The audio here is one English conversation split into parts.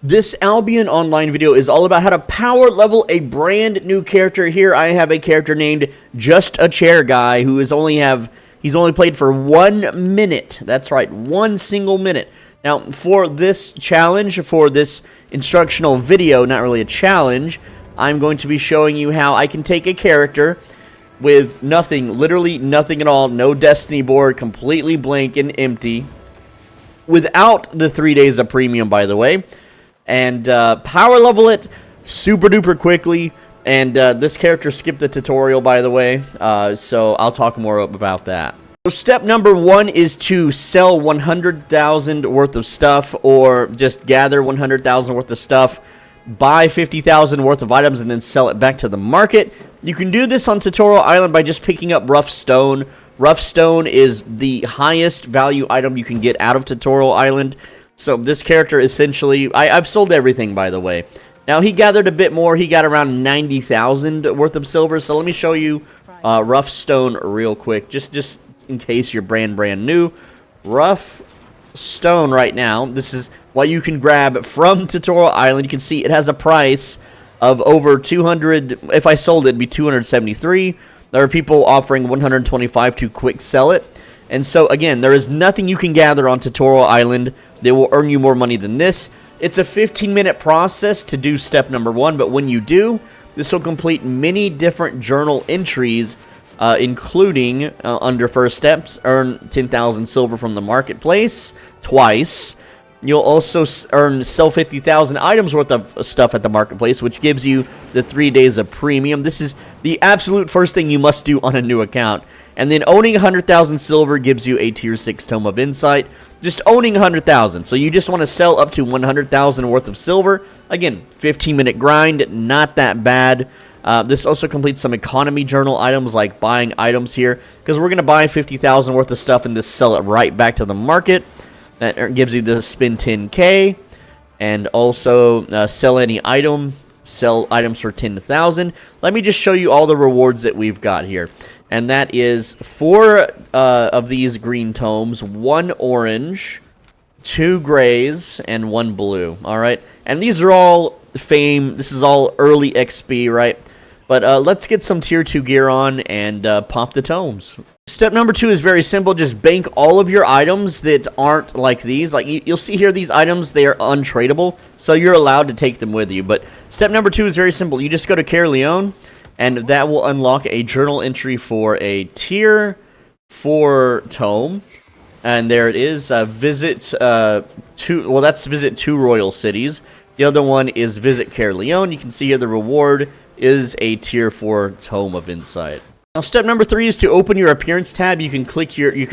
This Albion Online video is all about how to power level a brand new character. Here I have a character named Just a Chair Guy who he's only played for 1 minute. That's right, 1 single minute. Now, for this challenge, for this instructional video, not really a challenge, I'm going to be showing you how I can take a character with nothing, literally nothing at all, no destiny board, completely blank and empty, without the 3 days of premium, by the way, and power level it super duper quickly. And this character skipped the tutorial, by the way, so I'll talk more about that. So step number 1 is to sell 100,000 worth of stuff, or just gather 100,000 worth of stuff, buy 50,000 worth of items, and then sell it back to the market. You can do this on Tutorial Island by just picking up rough stone. Rough stone is the highest value item you can get out of Tutorial Island. So this character essentially, I've sold everything, by the way. Now he gathered a bit more. He got around 90,000 worth of silver. So let me show you rough stone real quick, just in case you're brand new. Rough stone right now. This is what you can grab from Tutorial Island. You can see it has a price of over 200. If I sold it, it'd be 273. There are people offering 125 to quick sell it. And so, again, there is nothing you can gather on Tutorial Island that will earn you more money than this. It's a 15-minute process to do step number 1, but when you do, this will complete many different journal entries, including, under first steps, earn 10,000 silver from the marketplace twice. You'll also sell 50,000 items worth of stuff at the marketplace, which gives you the 3 days of premium. This is the absolute first thing you must do on a new account. And then owning 100,000 silver gives you a tier 6 Tome of Insight. Just owning 100,000. So you just want to sell up to 100,000 worth of silver. Again, 15-minute grind, not that bad. This also completes some economy journal items like buying items here, because we're going to buy 50,000 worth of stuff and just sell it right back to the market. That gives you the spend 10k, and also sell any item, sell items for 10,000. Let me just show you all the rewards that we've got here. And that is 4 of these green tomes, 1 orange, 2 grays, and 1 blue. All right, and these are all fame. This is all early XP, right? But let's get some tier 2 gear on and pop the tomes. Step number 2 is very simple. Just bank all of your items that aren't like these. Like you'll see here, these items, they are untradeable, so you're allowed to take them with you. But step number 2 is very simple. You just go to Caerleon, and that will unlock a journal entry for a tier 4 tome. And there it is. Visit 2. Well, that's visit 2 royal cities. The other one is visit Caerleon. You can see here the reward is a tier 4 Tome of Insight. Now, step number 3 is to open your appearance tab. You can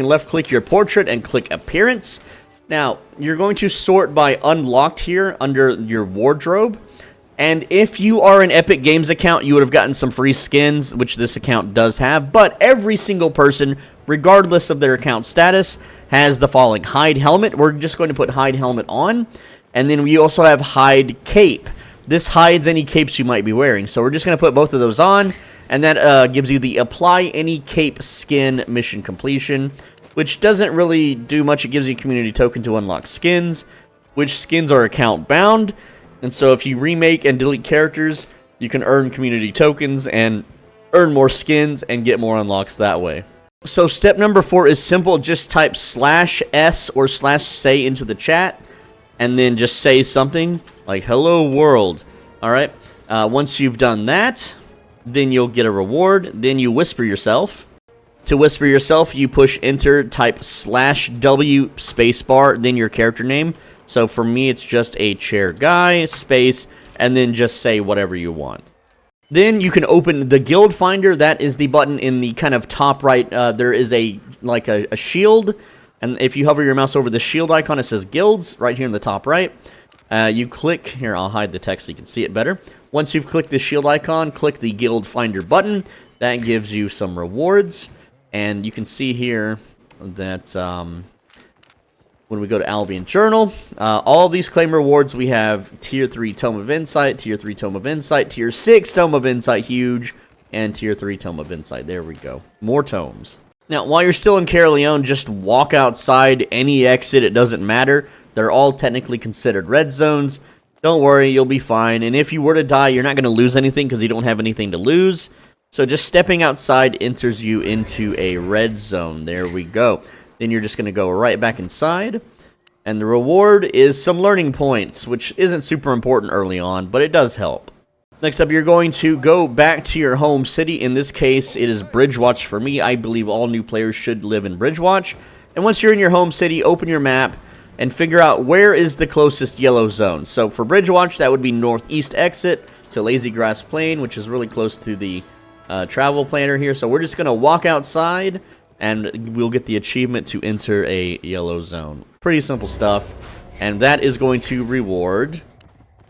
left click your portrait and click appearance. Now, you're going to sort by unlocked here under your wardrobe. And if you are an Epic Games account, you would have gotten some free skins, which this account does have. But every single person, regardless of their account status, has the following: hide helmet. We're just going to put hide helmet on. And then we also have hide cape. This hides any capes you might be wearing. So we're just going to put both of those on. And that gives you the apply any cape skin mission completion, which doesn't really do much. It gives you a community token to unlock skins, which skins are account bound. And so if you remake and delete characters, you can earn community tokens and earn more skins and get more unlocks that way. So step number 4 is simple. Just type /s or /say into the chat, and then just say something like hello world. All right. Once you've done that, then you'll get a reward. Then you whisper yourself. To whisper yourself, you push enter, type /w spacebar, then your character name. So for me, it's just a chair guy, space, and then just say whatever you want. Then you can open the guild finder. That is the button in the kind of top right. There is a shield, and if you hover your mouse over the shield icon, it says guilds right here in the top right. You click here. I'll hide the text so you can see it better. Once you've clicked the shield icon, click the guild finder button. That gives you some rewards, and you can see here that when we go to Albion Journal, all these claim rewards, we have Tier 3 Tome of Insight, Tier 3 Tome of Insight, Tier 6 Tome of Insight, huge, and Tier 3 Tome of Insight. There we go. More tomes. Now, while you're still in Caerleon, just walk outside, any exit, it doesn't matter. They're all technically considered red zones. Don't worry, you'll be fine. And if you were to die, you're not going to lose anything because you don't have anything to lose. So just stepping outside enters you into a red zone. There we go. Then you're just going to go right back inside. And the reward is some learning points, which isn't super important early on, but it does help. Next up, you're going to go back to your home city. In this case, it is Bridgewatch for me. I believe all new players should live in Bridgewatch. And once you're in your home city, open your map and figure out where is the closest yellow zone. So for Bridgewatch, that would be northeast exit to Lazy Grass Plain, which is really close to the travel planner here. So we're just going to walk outside, and we'll get the achievement to enter a yellow zone. Pretty simple stuff. And that is going to reward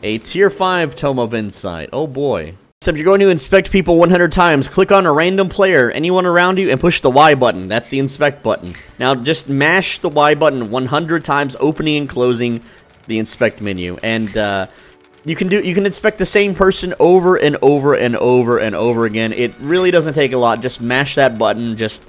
a tier 5 Tome of Insight. Oh boy. Except you're going to inspect people 100 times. Click on a random player, anyone around you, and push the Y button. That's the inspect button. Now just mash the Y button 100 times, opening and closing the inspect menu. And you can inspect the same person over and over and over and over again. It really doesn't take a lot. Just mash that button. Just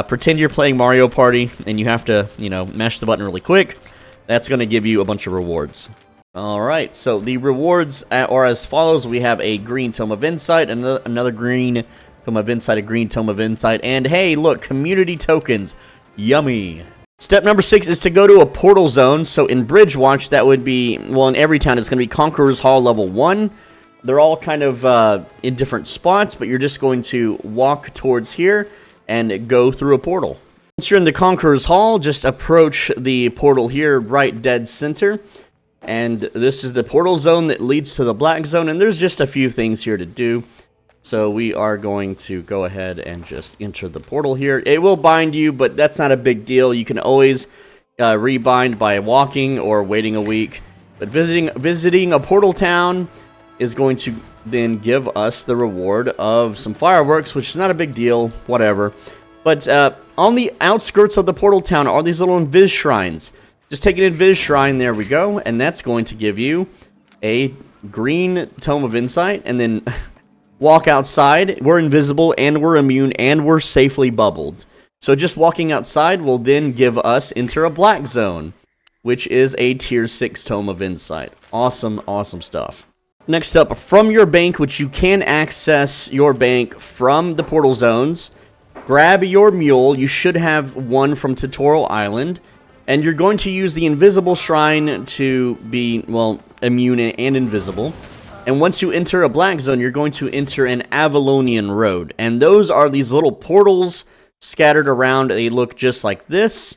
pretend you're playing Mario Party, and you have to, mash the button really quick. That's going to give you a bunch of rewards. Alright, so the rewards are as follows. We have a green Tome of Insight, another green Tome of Insight, a green Tome of Insight, and hey, look, community tokens. Yummy. Step number 6 is to go to a portal zone. So in Bridgewatch, that would be, well, in every town, it's going to be Conqueror's Hall level 1. They're all kind of in different spots, but you're just going to walk towards here and go through a portal. Once you're in the Conqueror's Hall, just approach the portal here, right dead center. And this is the portal zone that leads to the black zone, and there's just a few things here to do. So we are going to go ahead and just enter the portal here. It will bind you, but that's not a big deal. You can always rebind by walking or waiting a week. But visiting a portal town is going to then give us the reward of some fireworks, which is not a big deal, whatever. But on the outskirts of the portal town are these little invis shrines. Just take an invis shrine, there we go, and that's going to give you a green Tome of Insight, and then walk outside. We're invisible, and we're immune, and we're safely bubbled. So just walking outside will then give us enter a black zone, which is a tier 6 Tome of Insight. Awesome, awesome stuff. Next up, from your bank, which you can access your bank from the portal zones, grab your mule. You should have one from Tutorial Island. And you're going to use the invisible shrine to be, well, immune and invisible. And once you enter a black zone, you're going to enter an Avalonian Road. And those are these little portals scattered around. They look just like this.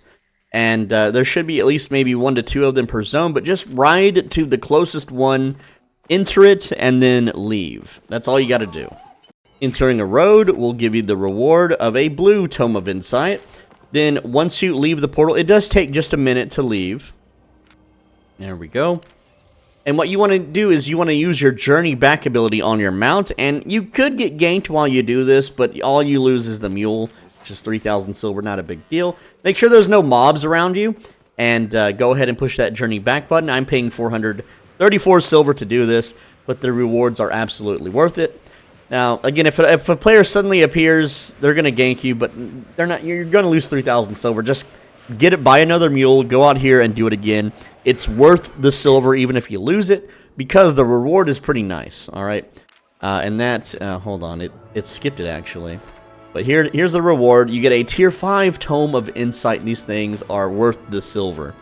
And there should be at least maybe 1 to 2 of them per zone. But just ride to the closest one, enter it, and then leave. That's all you got to do. Entering a road will give you the reward of a blue Tome of Insight. Then, once you leave the portal, it does take just a minute to leave. There we go. And what you want to do is you want to use your Journey Back ability on your mount. And you could get ganked while you do this, but all you lose is the mule, which is 3,000 silver, not a big deal. Make sure there's no mobs around you. And go ahead and push that Journey Back button. I'm paying 434 silver to do this, but the rewards are absolutely worth it. Now, again, if a player suddenly appears, they're going to gank you, but they're not. You're going to lose 3,000 silver. Just get it, buy another mule, go out here and do it again. It's worth the silver even if you lose it, because the reward is pretty nice, all right? And that, hold on, it skipped it actually. But here's the reward. You get a tier 5 Tome of Insight. These things are worth the silver.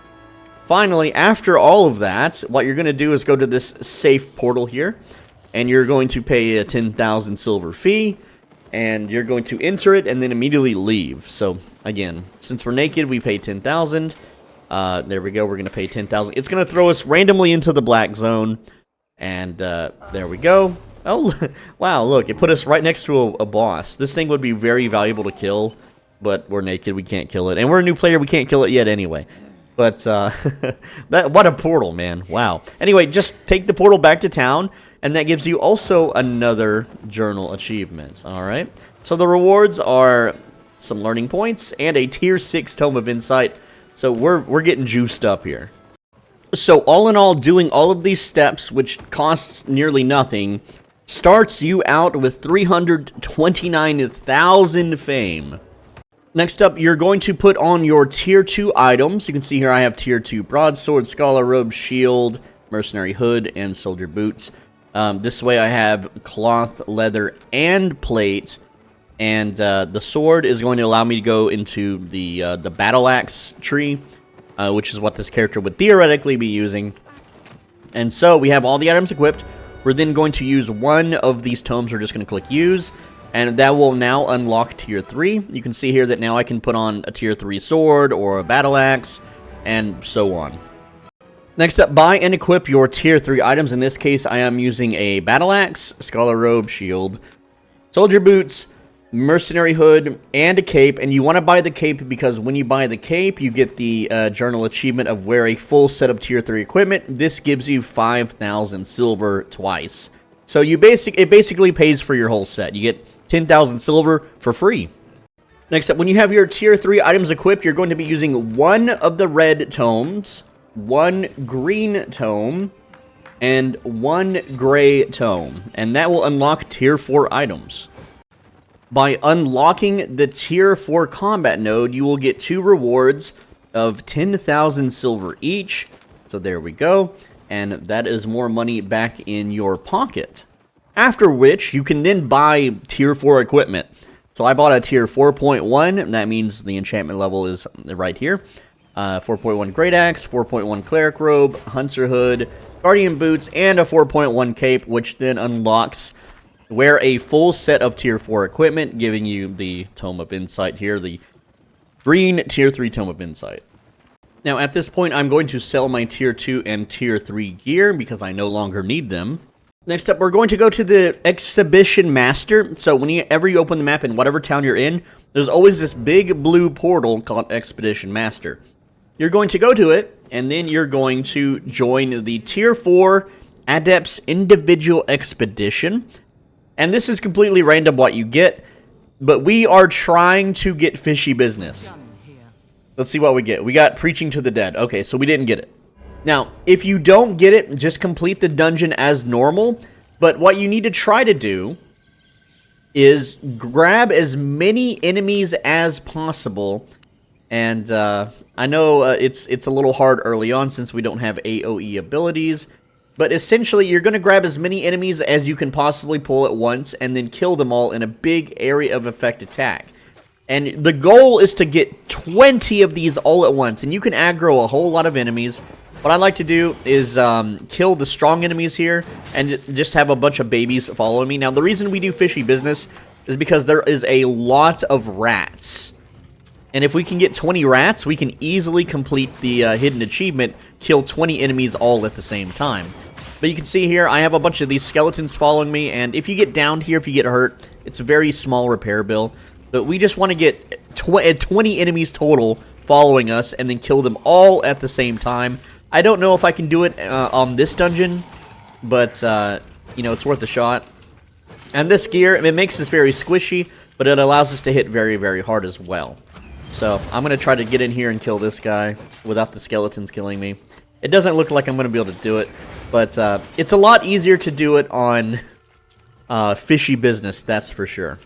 Finally, after all of that, what you're going to do is go to this safe portal here. And you're going to pay a 10,000 silver fee, and you're going to enter it and then immediately leave. So, again, since we're naked, we pay 10,000. There we go, we're going to pay 10,000. It's going to throw us randomly into the black zone, and there we go. Oh, wow, look, it put us right next to a boss. This thing would be very valuable to kill, but we're naked, we can't kill it. And we're a new player, we can't kill it yet anyway. But, what a portal, man, wow. Anyway, just take the portal back to town. And that gives you also another journal achievement, alright? So the rewards are some learning points and a tier 6 Tome of Insight. So we're getting juiced up here. So all in all, doing all of these steps, which costs nearly nothing, starts you out with 329,000 fame. Next up, you're going to put on your tier 2 items. You can see here I have tier 2 broadsword, scholar robe, shield, mercenary hood, and soldier boots. This way I have cloth, leather, and plate. And the sword is going to allow me to go into the battle axe tree, which is what this character would theoretically be using. And so we have all the items equipped. We're then going to use one of these tomes. We're just going to click use, and that will now unlock tier 3. You can see here that now I can put on a tier 3 sword or a battle axe, and so on. Next up, buy and equip your tier 3 items. In this case, I am using a battle axe, scholar robe, shield, soldier boots, mercenary hood, and a cape. And you want to buy the cape because when you buy the cape, you get the journal achievement of wear a full set of tier 3 equipment. This gives you 5,000 silver twice. So it basically pays for your whole set. You get 10,000 silver for free. Next up, when you have your tier 3 items equipped, you're going to be using one of the red tomes, one green tome, and one gray tome. And that will unlock tier 4 items. By unlocking the tier 4 combat node, you will get 2 rewards of 10,000 silver each. So there we go. And that is more money back in your pocket. After which, you can then buy tier 4 equipment. So I bought a tier 4.1, and that means the enchantment level is right here. 4.1 Great Axe, 4.1 Cleric Robe, Hunter Hood, Guardian Boots, and a 4.1 Cape, which then unlocks wear a full set of tier 4 equipment, giving you the Tome of Insight here, the green tier 3 Tome of Insight. Now, at this point, I'm going to sell my tier 2 and tier 3 gear because I no longer need them. Next up, we're going to go to the Exhibition Master. So whenever you open the map in whatever town you're in, there's always this big blue portal called Expedition Master. You're going to go to it, and then you're going to join the tier 4 Adepts Individual Expedition. And this is completely random what you get, but we are trying to get fishy business. Let's see what we get. We got Preaching to the Dead. Okay, so we didn't get it. Now, if you don't get it, just complete the dungeon as normal. But what you need to try to do is grab as many enemies as possible. And I know it's a little hard early on since we don't have AoE abilities. But essentially, you're going to grab as many enemies as you can possibly pull at once and then kill them all in a big area of effect attack. And the goal is to get 20 of these all at once. And you can aggro a whole lot of enemies. What I like to do is kill the strong enemies here and just have a bunch of babies follow me. Now, the reason we do fishy business is because there is a lot of rats. And if we can get 20 rats, we can easily complete the hidden achievement, kill 20 enemies all at the same time. But you can see here, I have a bunch of these skeletons following me, and if you get downed here, if you get hurt, it's a very small repair bill. But we just want to get 20 enemies total following us, and then kill them all at the same time. I don't know if I can do it on this dungeon, but, you know, it's worth a shot. And this gear, it makes us very squishy, but it allows us to hit very, very hard as well. So, I'm going to try to get in here and kill this guy without the skeletons killing me. It doesn't look like I'm going to be able to do it, but it's a lot easier to do it on fishy business, that's for sure.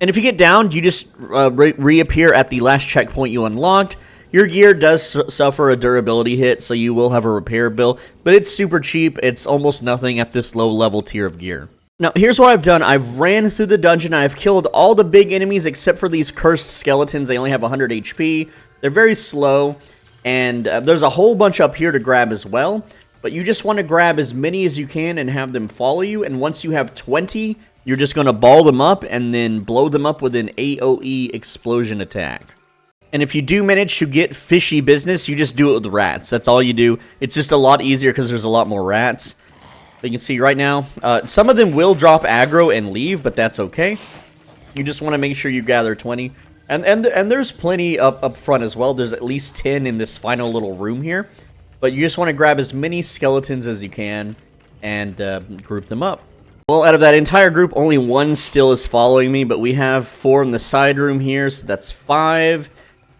And if you get downed, you just reappear at the last checkpoint you unlocked. Your gear does suffer a durability hit, so you will have a repair bill, but it's super cheap. It's almost nothing at this low level tier of gear. Now, here's what I've done. I've ran through the dungeon. I've killed all the big enemies except for these cursed skeletons. They only have 100 HP. They're very slow, and there's a whole bunch up here to grab as well. But you just want to grab as many as you can and have them follow you, and once you have 20, you're just going to ball them up and then blow them up with an AoE explosion attack. And if you do manage to get fishy business, you just do it with the rats. That's all you do. It's just a lot easier because there's a lot more rats. You can see right now, some of them will drop aggro and leave, but that's okay. You just want to make sure you gather 20. And there's plenty up front as well. There's at least 10 in this final little room here. But you just want to grab as many skeletons as you can and group them up. Well, out of that entire group, only one still is following me, but we have 4 in the side room here, so that's 5.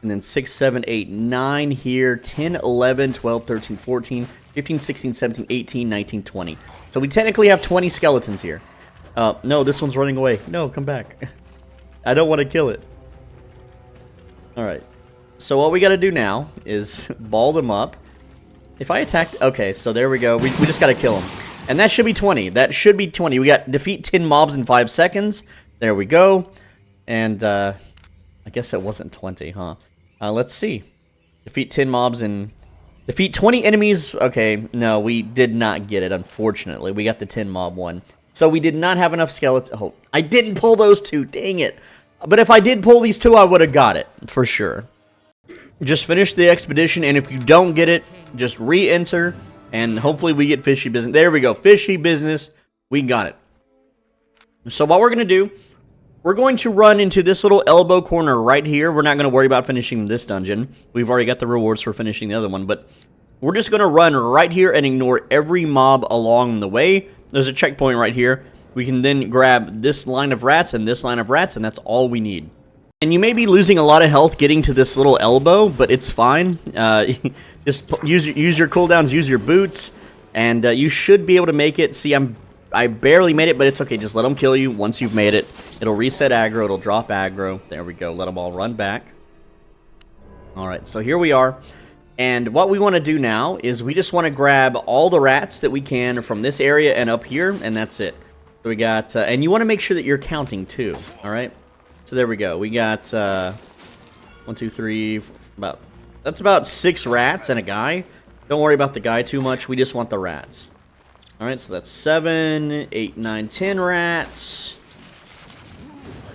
And then 6, 7, 8, 9 here, 10, 11, 12, 13, 14, 15, 16, 17, 18, 19, 20. So we technically have 20 skeletons here. No, this one's running away. No, come back. I don't want to kill it. Alright. So what we got to do now is ball them up. If I attack... Okay, so there we go. We just got to kill him. And that should be 20. That should be 20. We got defeat 10 mobs in 5 seconds. There we go. And I guess it wasn't 20, huh? Let's see. Defeat 10 mobs and... Defeat 20 enemies. Okay, no, we did not get it, unfortunately. We got the 10 mob one. So we did not have enough skeletons. Oh, I didn't pull those two. Dang it. But if I did pull these two, I would have got it. For sure. Just finish the expedition, and if you don't get it, just re-enter, and hopefully we get fishy business. There we go. Fishy business. We got it. So what we're going to do, we're going to run into this little elbow corner right here. We're not going to worry about finishing this dungeon. We've already got the rewards for finishing the other one, but we're just going to run right here and ignore every mob along the way. There's a checkpoint right here. We can then grab this line of rats and this line of rats, and that's all we need. And you may be losing a lot of health getting to this little elbow, but it's fine. Just use your cooldowns, use your boots, and you should be able to make it. See, I barely made it, but it's okay. Just let them kill you once you've made it. It'll reset aggro. It'll drop aggro. There we go. Let them all run back. All right, so here we are. And what we want to do now is we just want to grab all the rats that we can from this area and up here, and that's it. So we got, and you want to make sure that you're counting too, all right? So there we go. We got 1, 2, 3, that's about 6 rats and a guy. Don't worry about the guy too much. We just want the rats. All right, so that's 7, 8, 9, 10 rats.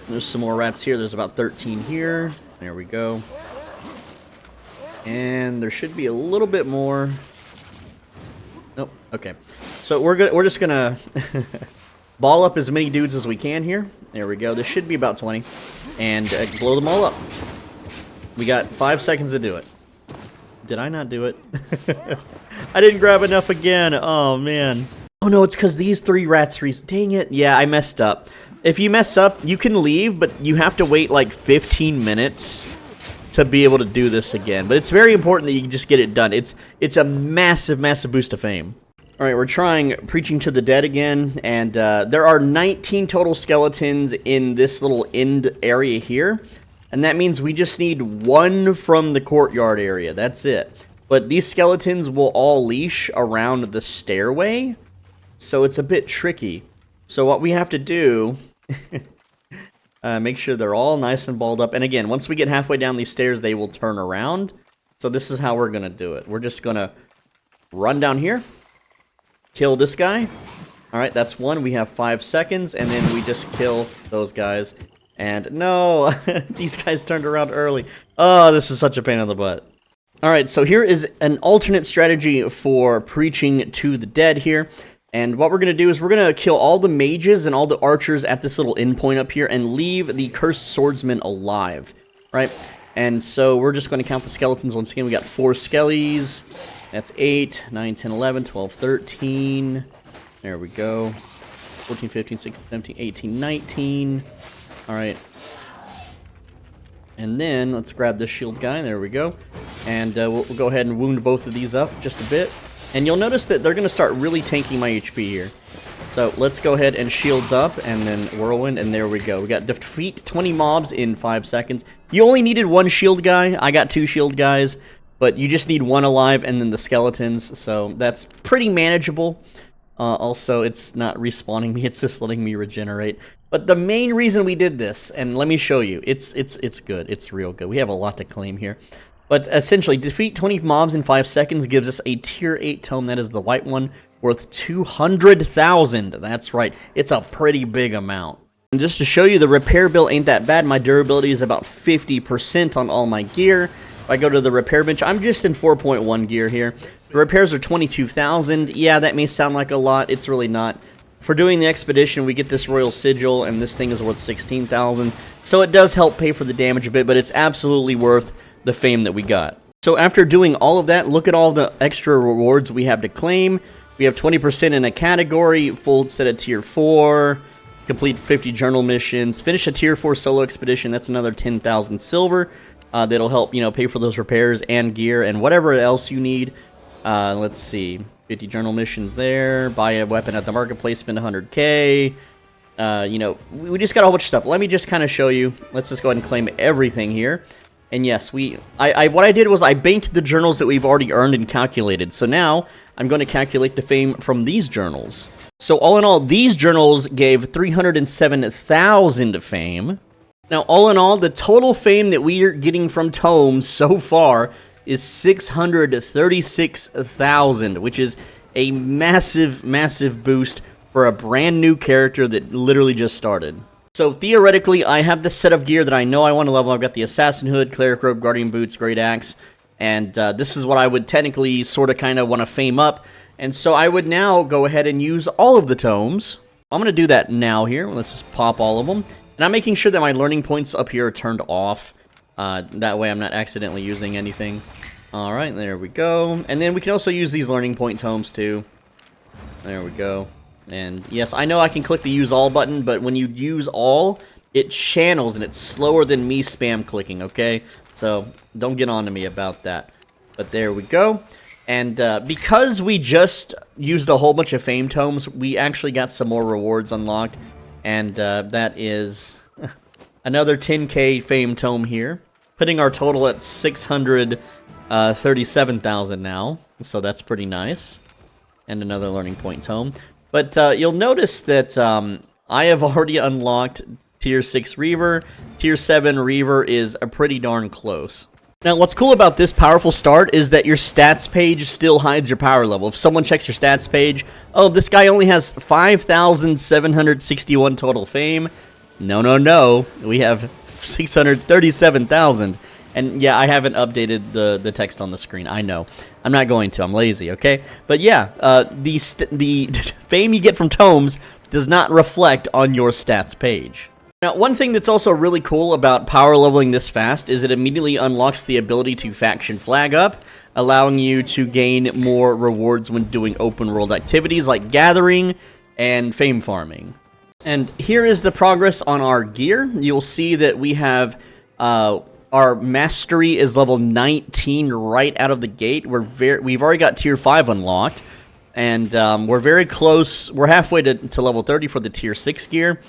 There's some more rats here. There's about 13 here. There we go. And there should be a little bit more. Nope. Okay. So we're just gonna ball up as many dudes as we can here. There we go. This should be about 20, and blow them all up. We got 5 seconds to do it. Did I not do it? I didn't grab enough again. Oh man. Oh no, it's because these 3 rats. Dang it. Yeah, I messed up. If you mess up, you can leave, but you have to wait like 15 minutes to be able to do this again. But it's very important that you just get it done. It's a massive, massive boost of fame. All right, we're trying Preaching to the Dead again, and there are 19 total skeletons in this little end area here, and that means we just need 1 from the courtyard area. That's it. But these skeletons will all leash around the stairway, so it's a bit tricky. So what we have to do... make sure they're all nice and balled up. And again, once we get halfway down these stairs, they will turn around. So this is how we're going to do it. We're just going to run down here. Kill this guy. All right, that's 1. We have 5 seconds. And then we just kill those guys. And no, these guys turned around early. Oh, this is such a pain in the butt. All right, so here is an alternate strategy for Preaching to the Dead here. And what we're going to do is we're going to kill all the mages and all the archers at this little endpoint up here and leave the cursed swordsman alive, right? And so we're just going to count the skeletons once again. We got 4 skellies. That's 8, 9, 10, 11, 12, 13. There we go. 14, 15, 16, 17, 18, 19. All right. And then let's grab this shield guy. There we go. And we'll go ahead and wound both of these up just a bit. And you'll notice that they're going to start really tanking my HP here. So let's go ahead and shields up and then whirlwind, and there we go. We got defeat 20 mobs in 5 seconds. You only needed 1 shield guy. I got 2 shield guys, but you just need 1 alive and then the skeletons. So that's pretty manageable. Also, it's not respawning me. It's just letting me regenerate. But the main reason we did this, and let me show you, it's good. It's real good. We have a lot to claim here. But essentially, defeat 20 mobs in 5 seconds gives us a tier 8 tome. That is the white one, worth 200,000. That's right. It's a pretty big amount. And just to show you, the repair bill ain't that bad. My durability is about 50% on all my gear. If I go to the repair bench, I'm just in 4.1 gear here. The repairs are 22,000. Yeah, that may sound like a lot. It's really not. For doing the expedition, we get this royal sigil, and this thing is worth 16,000. So it does help pay for the damage a bit, but it's absolutely worth the fame that we got. So after doing all of that, look at all the extra rewards we have to claim. We have 20% in a category, full set of tier 4, complete 50 journal missions, finish a tier 4 solo expedition. That's another 10,000 silver. That'll help, pay for those repairs and gear and whatever else you need. Let's see, 50 journal missions there, buy a weapon at the marketplace, spend 100k. We just got a whole bunch of stuff. Let me just kind of show you. Let's just go ahead and claim everything here. And yes, what I did was I banked the journals that we've already earned and calculated. So now I'm going to calculate the fame from these journals. So all in all, these journals gave 307,000 fame. Now, all in all, the total fame that we are getting from tomes so far is 636,000, which is a massive, massive boost for a brand new character that literally just started. So theoretically, I have this set of gear that I know I want to level. I've got the Assassin Hood, Cleric Robe, Guardian Boots, Great Axe, and this is what I would technically sort of kind of want to fame up. And so I would now go ahead and use all of the tomes. I'm going to do that now here. Let's just pop all of them. And I'm making sure that my learning points up here are turned off. That way I'm not accidentally using anything. Alright, there we go. And then we can also use these learning point tomes too. There we go. And yes, I know I can click the use all button, but when you use all, it channels and it's slower than me spam clicking, okay? So don't get on to me about that. But there we go. And because we just used a whole bunch of fame tomes, we actually got some more rewards unlocked. And that is another 10k fame tome here, putting our total at 637,000 now. So that's pretty nice. And another learning point tome. But you'll notice that I have already unlocked Tier 6 Reaver. Tier 7 Reaver is pretty darn close. Now, what's cool about this powerful start is that your stats page still hides your power level. If someone checks your stats page, oh, this guy only has 5,761 total fame. No, no, no. We have 637,000. And yeah, I haven't updated the text on the screen. I know. I'm not going to. I'm lazy, okay? But yeah, the fame you get from tomes does not reflect on your stats page. Now, one thing that's also really cool about power leveling this fast is it immediately unlocks the ability to faction flag up, allowing you to gain more rewards when doing open world activities like gathering and fame farming. And here is the progress on our gear. You'll see that we have our mastery is level 19 right out of the gate. We've already got tier 5 unlocked, and we're very close. We're halfway to level 30 for the tier 6 gear.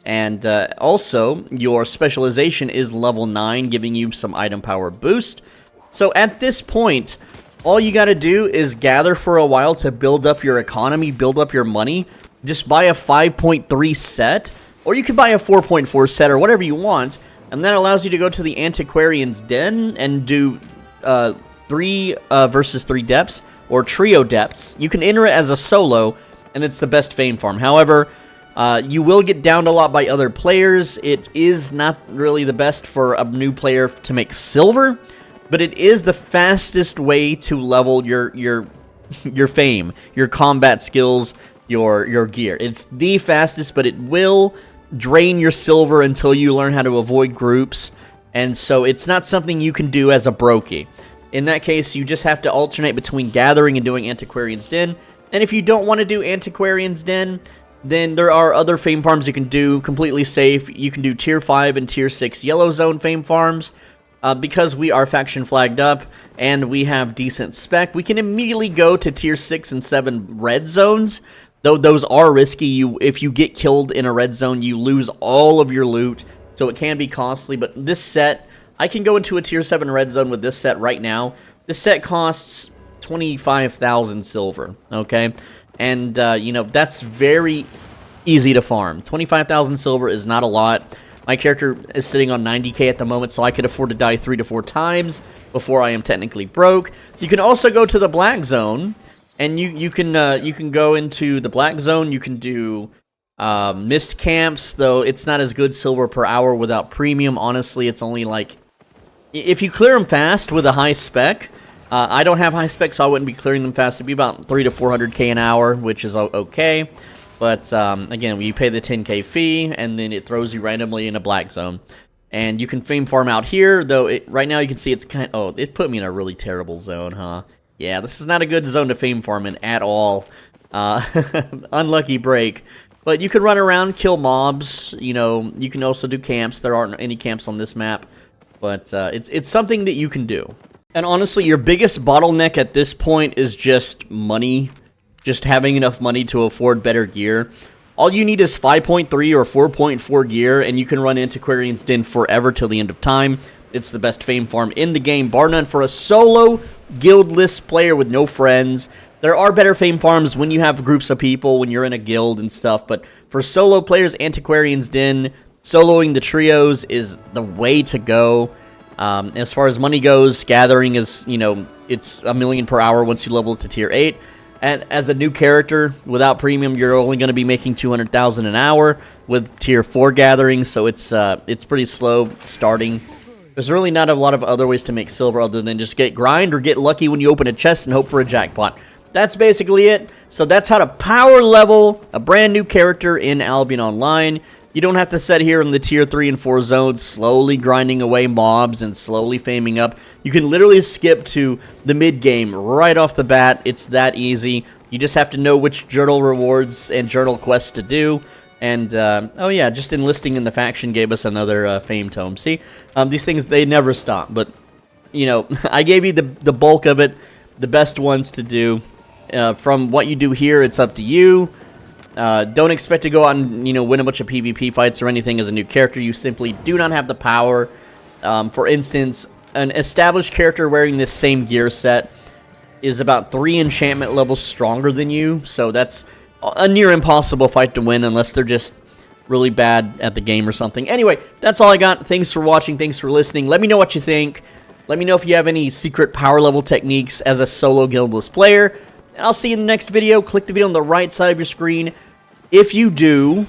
And also, your specialization is level 9, giving you some item power boost. So at this point, all you got to do is gather for a while to build up your economy, build up your money. Just buy a 5.3 set, or you can buy a 4.4 set or whatever you want. And that allows you to go to the Antiquarian's Den and do 3 versus 3 depths, or trio depths. You can enter it as a solo, and it's the best fame farm. However, you will get downed a lot by other players. It is not really the best for a new player to make silver, but it is the fastest way to level your fame, your combat skills, your gear. It's the fastest, but it will drain your silver until you learn how to avoid groups, and so it's not something you can do as a brokey. In that case, you just have to alternate between gathering and doing Antiquarian's Den, and if you don't want to do Antiquarian's Den, then there are other fame farms you can do completely safe. You can do tier 5 and tier 6 yellow zone fame farms. Because we are faction flagged up and we have decent spec, we can immediately go to tier 6 and 7 red zones. Though those are risky. If you get killed in a red zone, you lose all of your loot, so it can be costly. But this set, I can go into a tier 7 red zone with this set right now. This set costs 25,000 silver, okay? And, you know, that's very easy to farm. 25,000 silver is not a lot. My character is sitting on 90k at the moment, so I could afford to die 3 to 4 times before I am technically broke. You can also go to the black zone, and you can go into the black zone. You can do mist camps, though it's not as good silver per hour without premium. Honestly, it's only like, if you clear them fast with a high spec. I don't have high spec, so I wouldn't be clearing them fast. It'd be about 3 to 400k an hour, which is okay. But again, you pay the 10k fee, and then it throws you randomly in a black zone. And you can fame farm out here, though right now you can see it's kind of... Oh, it put me in a really terrible zone, huh? Yeah, this is not a good zone to fame farm in at all. Unlucky break. But you can run around, kill mobs. You know, you can also do camps. There aren't any camps on this map. But it's something that you can do. And honestly, your biggest bottleneck at this point is just money. Just having enough money to afford better gear. All you need is 5.3 or 4.4 gear, and you can run Antiquarian's Den forever till the end of time. it's the best fame farm in the game, bar none, for a solo guildless player with no friends. There are better fame farms when you have groups of people, when you're in a guild and stuff, but for solo players, Antiquarian's Den, soloing the trios is the way to go. As far as money goes, gathering is, you know, it's $1 million per hour once you level to tier 8. And as a new character, without premium, you're only going to be making $200,000 an hour with tier 4 gathering, so it's pretty slow starting. There's really not a lot of other ways to make silver other than just get grind or get lucky when you open a chest and hope for a jackpot. That's basically it. So that's how to power level a brand new character in Albion Online. You don't have to sit here in the tier 3 and 4 zones slowly grinding away mobs and slowly faming up. You can literally skip to the mid game right off the bat. It's that easy. You just have to know which journal rewards and journal quests to do. And, oh yeah, just enlisting in the faction gave us another fame tome. See, these things, they never stop. But, you know, I gave you the bulk of it, the best ones to do. From what you do here, it's up to you. Don't expect to go out and, you know, win a bunch of PvP fights or anything as a new character. You simply do not have the power. For instance, an established character wearing this same gear set is about 3 enchantment levels stronger than you. So that's a near impossible fight to win unless they're just really bad at the game or something. Anyway, that's all I got. Thanks for watching. Thanks for listening. Let me know what you think. Let me know if you have any secret power level techniques as a solo guildless player. I'll see you in the next video. Click the video on the right side of your screen. If you do,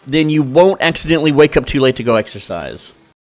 then you won't accidentally wake up too late to go exercise.